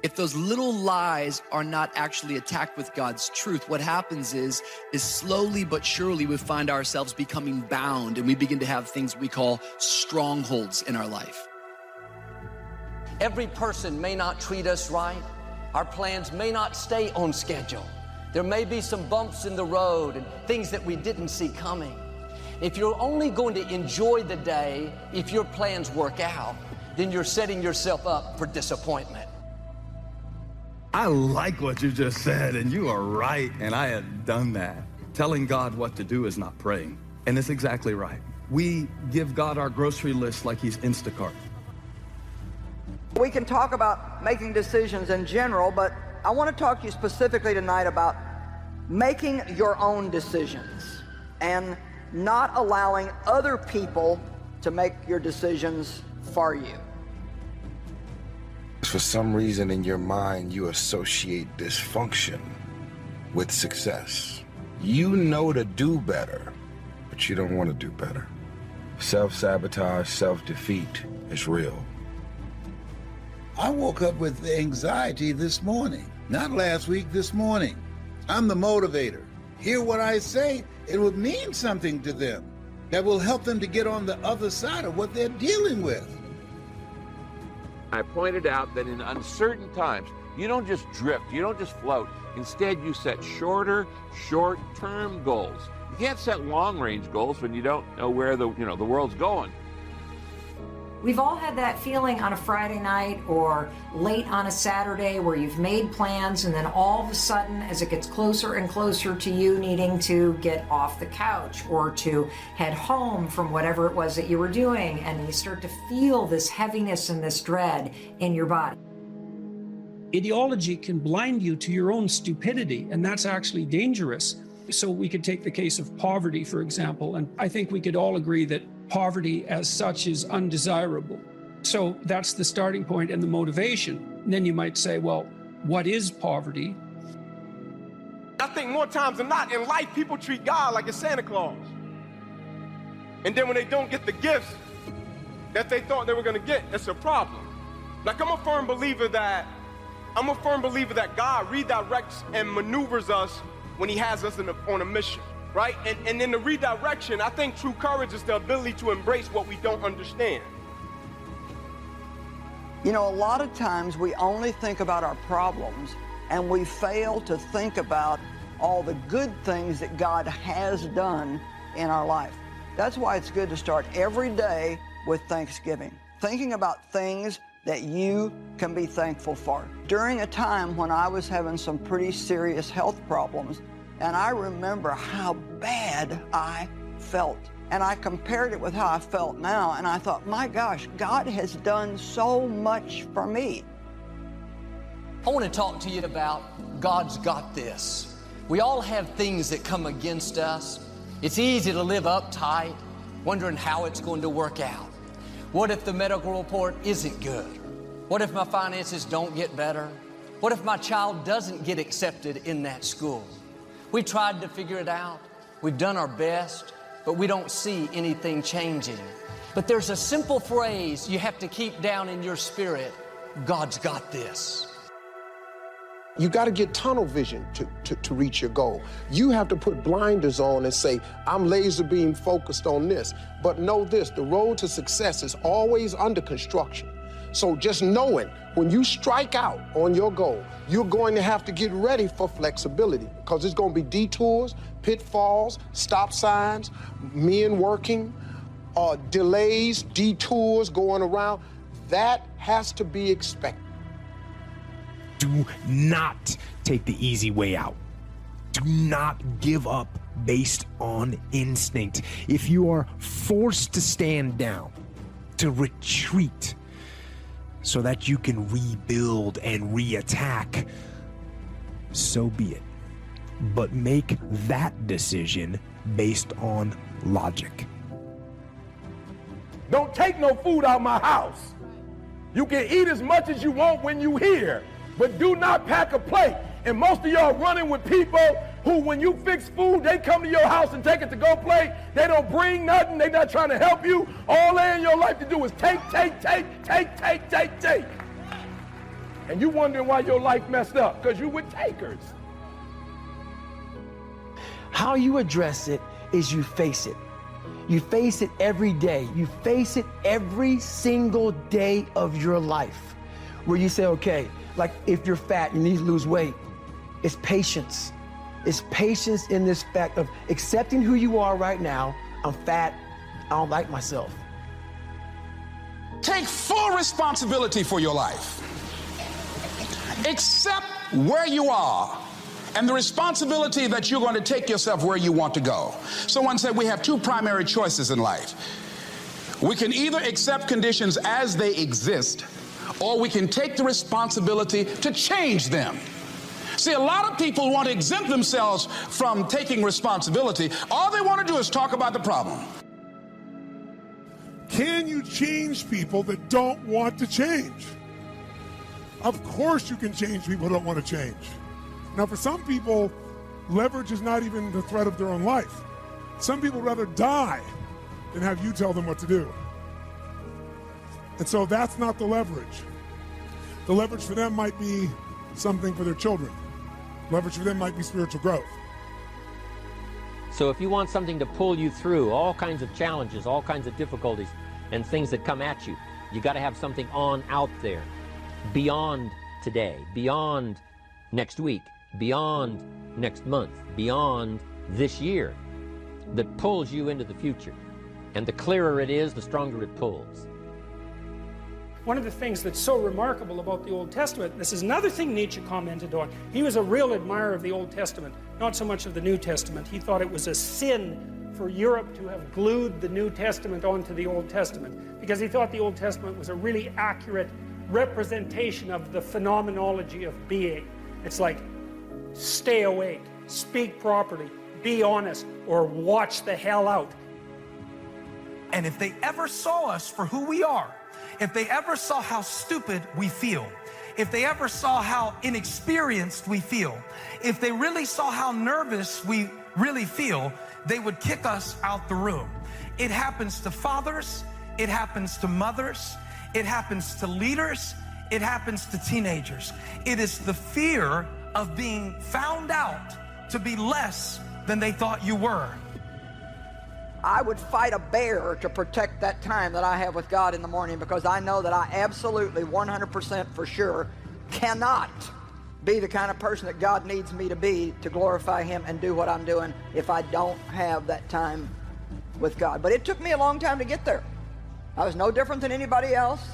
If those little lies are not actually attacked with God's truth, what happens is slowly but surely we find ourselves becoming bound, and we begin to have things we call strongholds in our life. Every person may not treat us right. Our plans may not stay on schedule. There may be some bumps in the road and things that we didn't see coming. If you're only going to enjoy the day if your plans work out, then you're setting yourself up for disappointment. I like what you just said, and you are right, and I had done that. Telling God what to do is not praying, and it's exactly right. We give God our grocery list like he's Instacart. We can talk about making decisions in general, but I want to talk to you specifically tonight about making your own decisions and not allowing other people to make your decisions for you. For some reason in your mind, you associate dysfunction with success. You know to do better, but you don't want to do better. Self-sabotage, self-defeat is real. I woke up with anxiety this morning, not last week, this morning. I'm the motivator. Hear what I say, it would mean something to them that will help them to get on the other side of what they're dealing with. I pointed out that in uncertain times, you don't just drift, you don't just float. Instead, you set short-term goals. You can't set long-range goals when you don't know where the world's going. We've all had that feeling on a Friday night or late on a Saturday where you've made plans, and then all of a sudden, as it gets closer and closer to you needing to get off the couch or to head home from whatever it was that you were doing, and you start to feel this heaviness and this dread in your body. Ideology can blind you to your own stupidity, and that's actually dangerous. So we could take the case of poverty, for example, and I think we could all agree that poverty as such is undesirable. So that's the starting point and the motivation. And then you might say, well, what is poverty? I think more times than not in life, people treat God like a Santa Claus. And then when they don't get the gifts that they thought they were going to get, it's a problem. Like I'm a firm believer that God redirects and maneuvers us when he has us on a mission. Right? And in the redirection, I think true courage is the ability to embrace what we don't understand. You know, a lot of times we only think about our problems and we fail to think about all the good things that God has done in our life. That's why it's good to start every day with Thanksgiving, thinking about things that you can be thankful for. During a time when I was having some pretty serious health problems, and I remember how bad I felt. And I compared it with how I felt now, and I thought, my gosh, God has done so much for me. I want to talk to you about God's got this. We all have things that come against us. It's easy to live uptight, wondering how it's going to work out. What if the medical report isn't good? What if my finances don't get better? What if my child doesn't get accepted in that school? We tried to figure it out. We've done our best, but we don't see anything changing. But there's a simple phrase you have to keep down in your spirit. God's got this. You got to get tunnel vision to reach your goal. You have to put blinders on and say, I'm laser beam focused on this. But know this, the road to success is always under construction. So just knowing when you strike out on your goal, you're going to have to get ready for flexibility because there's going to be detours, pitfalls, stop signs, men working, delays, detours going around. That has to be expected. Do not take the easy way out. Do not give up based on instinct. If you are forced to stand down, to retreat, so that you can rebuild and re-attack, so be it. But make that decision based on logic. Don't take no food out of my house. You can eat as much as you want when you here, but do not pack a plate. And most of y'all running with people who, when you fix food, they come to your house and take it to go plate. They don't bring nothing. They're not trying to help you. All they in your life to do is take. And you wondering why your life messed up, because you with takers. How you address it is you face it. You face it every day. You face it every single day of your life. Where you say, okay, like if you're fat, you need to lose weight. It's patience. It's patience in this fact of accepting who you are right now. I'm fat, I don't like myself. Take full responsibility for your life. Accept where you are and the responsibility that you're going to take yourself where you want to go. Someone said we have two primary choices in life. We can either accept conditions as they exist, or we can take the responsibility to change them. See, a lot of people want to exempt themselves from taking responsibility. All they want to do is talk about the problem. Can you change people that don't want to change? Of course you can change people who don't want to change. Now, for some people, leverage is not even the threat of their own life. Some people rather die than have you tell them what to do. And so that's not the leverage. The leverage for them might be something for their children. Leverage for them might be spiritual growth. So if you want something to pull you through all kinds of challenges, all kinds of difficulties, and things that come at you, you got to have something on out there, beyond today, beyond next week, beyond next month, beyond this year, that pulls you into the future. And the clearer it is, the stronger it pulls. One of the things that's so remarkable about the Old Testament, this is another thing Nietzsche commented on. He was a real admirer of the Old Testament, not so much of the New Testament. He thought it was a sin for Europe to have glued the New Testament onto the Old Testament, because he thought the Old Testament was a really accurate representation of the phenomenology of being. It's like, stay awake, speak properly, be honest, or watch the hell out. And if they ever saw us for who we are, if they ever saw how stupid we feel, if they ever saw how inexperienced we feel, if they really saw how nervous we really feel, they would kick us out the room. It happens to fathers, it happens to mothers, it happens to leaders, it happens to teenagers. It is the fear of being found out to be less than they thought you were. I would fight a bear to protect that time that I have with God in the morning, because I know that I absolutely 100% for sure cannot be the kind of person that God needs me to be to glorify Him and do what I'm doing if I don't have that time with God. But it took me a long time to get there. I was no different than anybody else.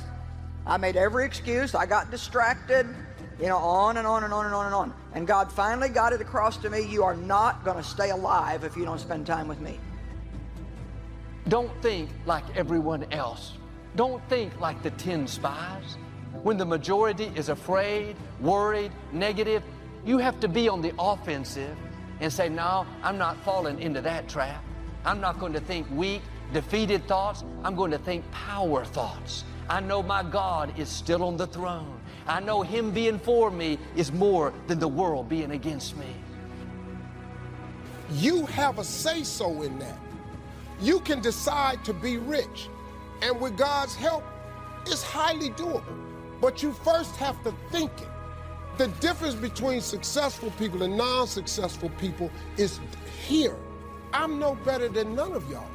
I made every excuse. I got distracted, you know, on and on and on and on and on. And God finally got it across to me, you are not going to stay alive if you don't spend time with me. Don't think like everyone else. Don't think like the 10 spies. When the majority is afraid, worried, negative, you have to be on the offensive and say, no, I'm not falling into that trap. I'm not going to think weak, defeated thoughts. I'm going to think power thoughts. I know my God is still on the throne. I know Him being for me is more than the world being against me. You have a say-so in that. You can decide to be rich, and with God's help, it's highly doable. But you first have to think it. The difference between successful people and non-successful people is here. I'm no better than none of y'all.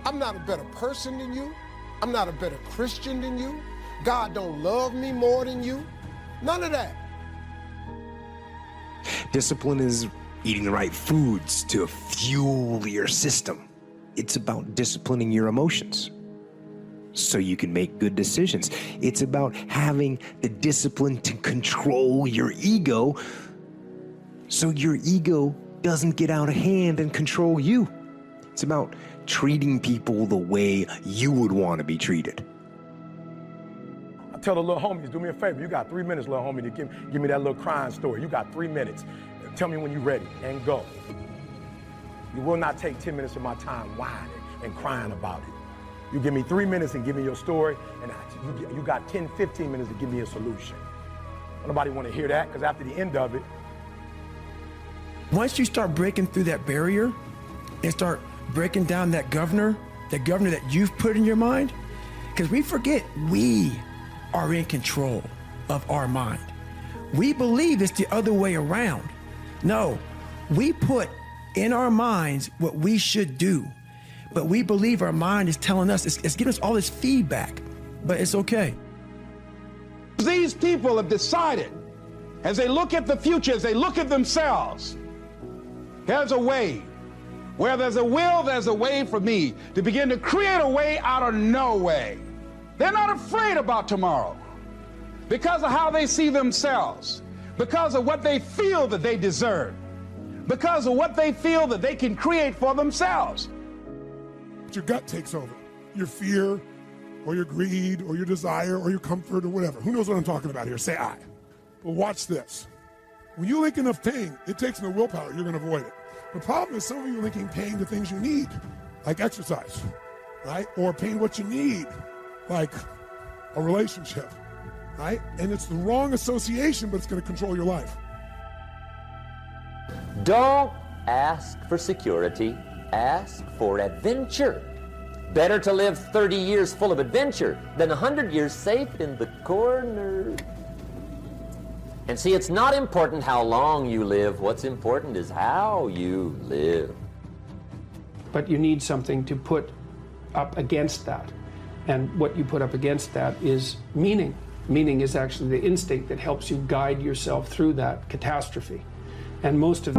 I'm not a better person than you. I'm not a better Christian than you. God don't love me more than you. None of that. Discipline is eating the right foods to fuel your system. It's about disciplining your emotions so you can make good decisions. It's about having the discipline to control your ego so your ego doesn't get out of hand and control you. It's about treating people the way you would want to be treated. I tell the little homies, do me a favor. You got 3 minutes, little homie, to give me that little crying story. You got 3 minutes. Tell me when you're ready and go. You will not take 10 minutes of my time whining and crying about it. You give me 3 minutes and give me your story, and you got 10, 15 minutes to give me a solution. Nobody want to hear that, because after the end of it. Once you start breaking through that barrier and start breaking down that governor that you've put in your mind, because we forget we are in control. of our mind. We believe it's the other way around. No, we put in our minds what we should do, but we believe our mind is telling us, it's giving us all this feedback, but it's okay. These people have decided, as they look at the future, as they look at themselves, there's a way. Where there's a will, there's a way for me to begin to create a way out of no way. They're not afraid about tomorrow because of how they see themselves, because of what they feel that they deserve, because of what they feel that they can create for themselves. Your gut takes over. Your fear, or your greed, or your desire, or your comfort, or whatever. Who knows what I'm talking about here? Say I. But watch this. When you link enough pain, it takes no willpower. You're going to avoid it. The problem is some of you are linking pain to things you need, like exercise, right? Or pain what you need, like a relationship, right? And it's the wrong association, but it's going to control your life. Don't ask for security, ask for adventure. Better to live 30 years full of adventure than 100 years safe in the corner. And see, it's not important how long you live. What's important is how you live. But you need something to put up against that. And what you put up against that is meaning. Meaning is actually the instinct that helps you guide yourself through that catastrophe. And most of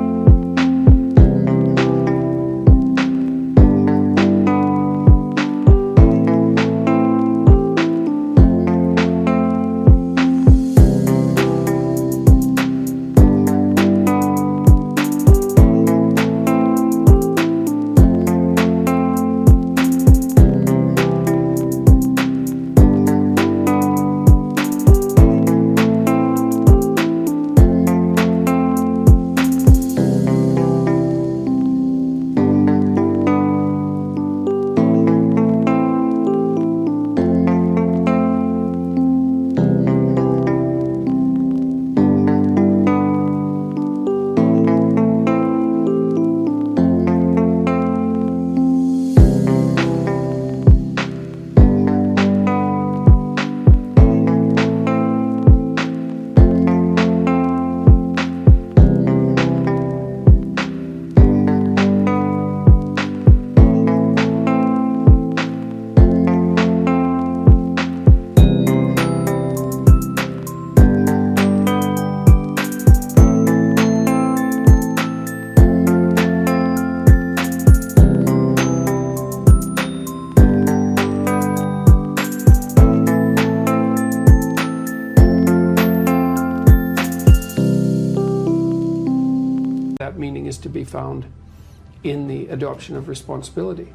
is to be found in the adoption of responsibility.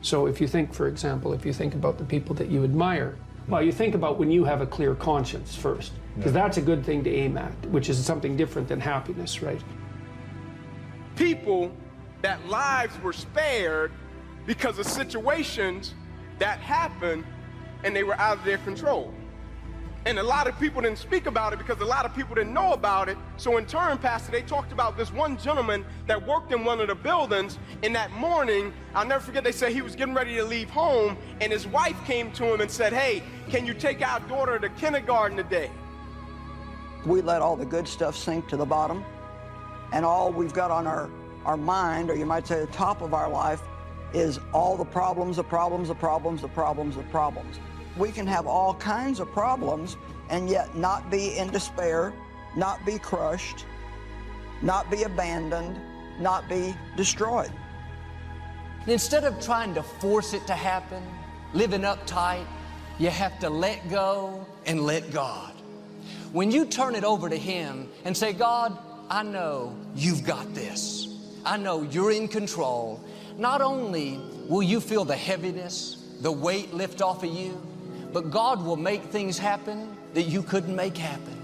So if you think, for example, if you think about the people that you admire, well, you think about when you have a clear conscience first, because that's a good thing to aim at, which is something different than happiness, right? People that lives were spared because of situations that happened and they were out of their control. And a lot of people didn't speak about it because a lot of people didn't know about it. So in turn, Pastor, they talked about this one gentleman that worked in one of the buildings. And that morning, I'll never forget, they said he was getting ready to leave home. And his wife came to him and said, hey, can you take our daughter to kindergarten today? We let all the good stuff sink to the bottom. And all we've got on our mind, or you might say the top of our life, is all the problems, the problems, the problems, the problems, the problems. We can have all kinds of problems and yet not be in despair, not be crushed, not be abandoned, not be destroyed. Instead of trying to force it to happen, living uptight, you have to let go and let God. When you turn it over to Him and say, God, I know you've got this. I know you're in control. Not only will you feel the heaviness, the weight lift off of you, but God will make things happen that you couldn't make happen.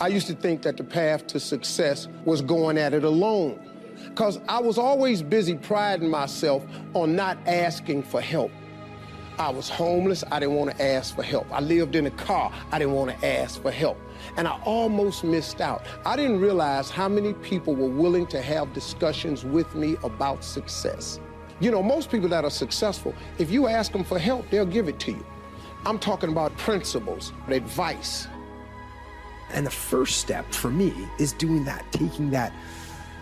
I used to think that the path to success was going at it alone, because I was always busy priding myself on not asking for help. I was homeless, I didn't want to ask for help. I lived in a car, I didn't want to ask for help. And I almost missed out. I didn't realize how many people were willing to have discussions with me about success. You know, most people that are successful, if you ask them for help, they'll give it to you. I'm talking about principles, advice, And the first step for me is doing that, taking that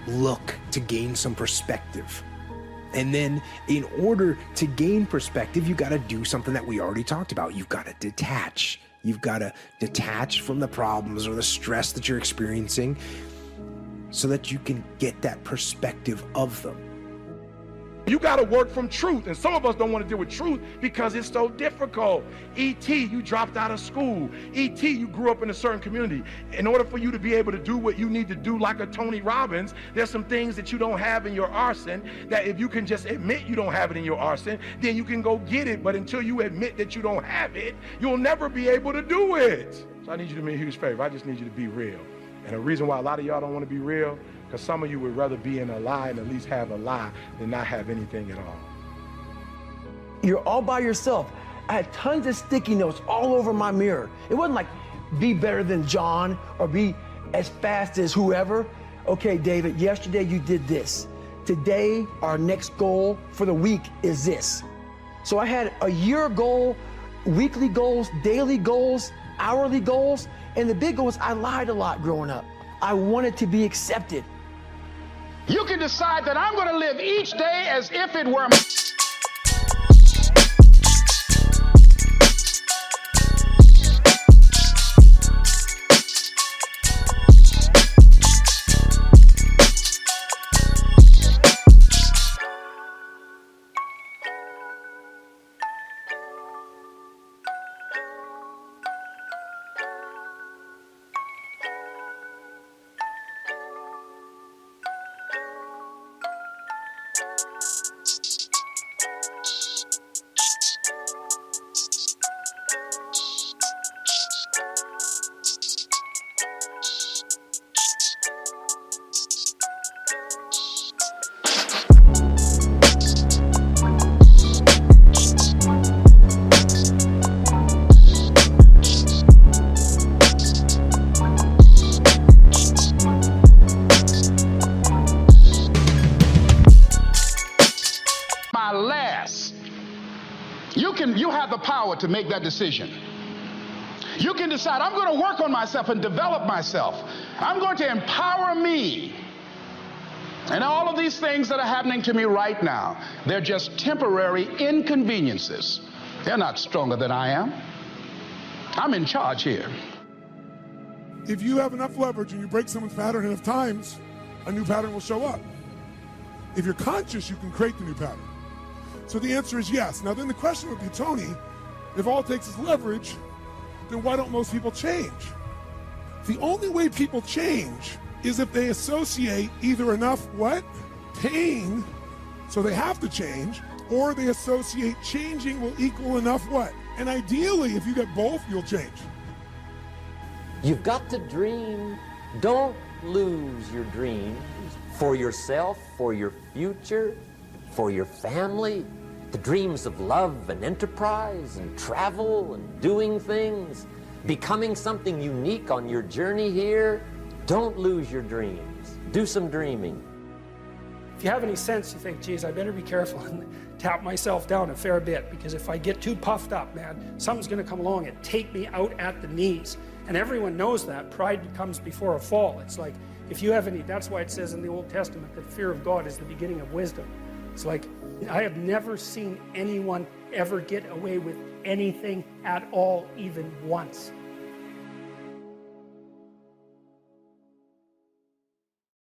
look to gain some perspective. And then in order to gain perspective, you got to do something that we already talked about. You've got to detach. You've got to detach from the problems or the stress that you're experiencing so that you can get that perspective of them. You got to work from truth, and some of us don't want to deal with truth because it's so difficult. E.T., you dropped out of school. E.T., you grew up in a certain community. In order for you to be able to do what you need to do like a Tony Robbins, there's some things that you don't have in your arsenal that if you can just admit you don't have it in your arsenal, then you can go get it. But until you admit that you don't have it, you'll never be able to do it. So I need you to do me a huge favor. I just need you to be real. And the reason why a lot of y'all don't want to be real, because some of you would rather be in a lie and at least have a lie than not have anything at all. You're all by yourself. I had tons of sticky notes all over my mirror. It wasn't like, be better than John or be as fast as whoever. Okay, David, yesterday you did this. Today, our next goal for the week is this. So I had a year goal, weekly goals, daily goals, hourly goals, and the big goal was I lied a lot growing up. I wanted to be accepted. You can decide that I'm going to live each day as if it were You have the power to make that decision. You can decide, I'm going to work on myself and develop myself. I'm going to empower me. And all of these things that are happening to me right now, they're just temporary inconveniences. They're not stronger than I am. I'm in charge here. If you have enough leverage and you break someone's pattern enough times, a new pattern will show up. If you're conscious, you can create the new pattern. So the answer is yes. Now then the question would be, Tony, if all it takes is leverage, then why don't most people change? The only way people change is if they associate either enough what? Pain, so they have to change, or they associate changing will equal enough what? And ideally, if you get both, you'll change. You've got to dream. Don't lose your dreams for yourself, for your future, for your family. The dreams of love and enterprise and travel and doing things, becoming something unique on your journey here. Don't lose your dreams. Do some dreaming. If you have any sense, you think, geez, I better be careful and tap myself down a fair bit, because if I get too puffed up, man, something's going to come along and take me out at the knees. And everyone knows that. Pride comes before a fall. It's like, if you have any, that's why it says in the Old Testament that fear of God is the beginning of wisdom. It's like, I have never seen anyone ever get away with anything at all, even once.